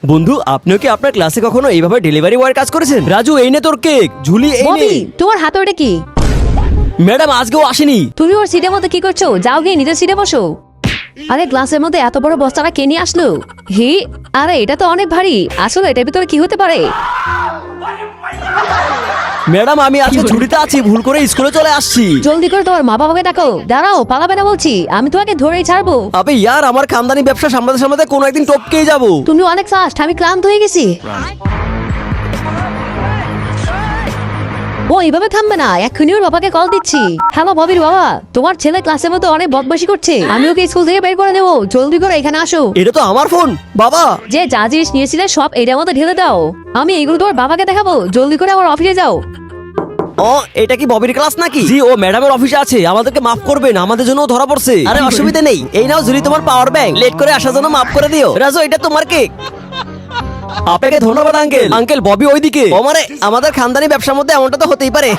বন্ধু, আপনিও কি আপনার ক্লাসে কখনো এইভাবে ডেলিভারি বয়ের কাজ করেছেন? রাজু, এই নে তোর কেক। ঝুলি, এই নে। ববি, তোমার হাতে ওটা কি? ম্যাডাম আজকেও আসেনি। তুমি ওর সিটের মধ্যে কি করছো? যাও গিয়ে নিজের সিটে বসো। আরে গ্লাসের মধ্যে এত বড় বস্তাটা কে নিয়ে আসলো? হি, আরে এটা তো অনেক ভারী। আসলে এটার ভিতরে কি হতে পারে? ম্যাডাম আমি আজকে ছুটিতে আছি, ভুল করে স্কুলে চলে আসছি। জলদি করে তোমার মা বাবাকে ডাকো। দাঁড়াও, পালাবে না বলছি। আমি তোমাকে ধরেই ছাড়বো। আবে ইয়ার, আমার খানদানি ব্যবসা সামলাতে সামলাতে কোনো একদিন টপকেই যাবো। তুমি অনেক ফাস্ট, আমি ক্লান্ত হয়ে গেছি। ও এইভাবে থামবে না, এক্ষুনি ওর বাবাকে কল দিচ্ছি। হ্যালো ববির বাবা, তোমার ছেলে ক্লাসের মধ্যে অনেক বদমাশি করছে। আমি ওকে স্কুল থেকে বের করে দেবো। জলদি করে এখানে আসো। এটা তো আমার ফোন বাবা। যে যা জিনিস নিয়েছিলে সব এটার মধ্যে ঢেলে দাও। আমি এগুলো তোমার বাবাকে দেখাবো। জলদি করে আমার অফিসে যাও। ও, এটা কি ববির ক্লাস নাকি? জি, ও ম্যাডামের অফিসে আছে। আমাদেরকে মাফ করবেন, আমাদের জন্য ধরা পড়ছে। আরে অসুবিধা নেই, এই নাও ঝুলি তোমার পাওয়ার ব্যাংক। লেট করে আসার জন্য মাফ করে দিও। রাজু, এটা তোমার কেক। আপনাকে ধন্যবাদ আঙ্কেল। আঙ্কেল, ববি ওইদিকে। ও মানে আমাদের খানদানি ব্যবসার মধ্যে এমনটা তো হতেই পারে।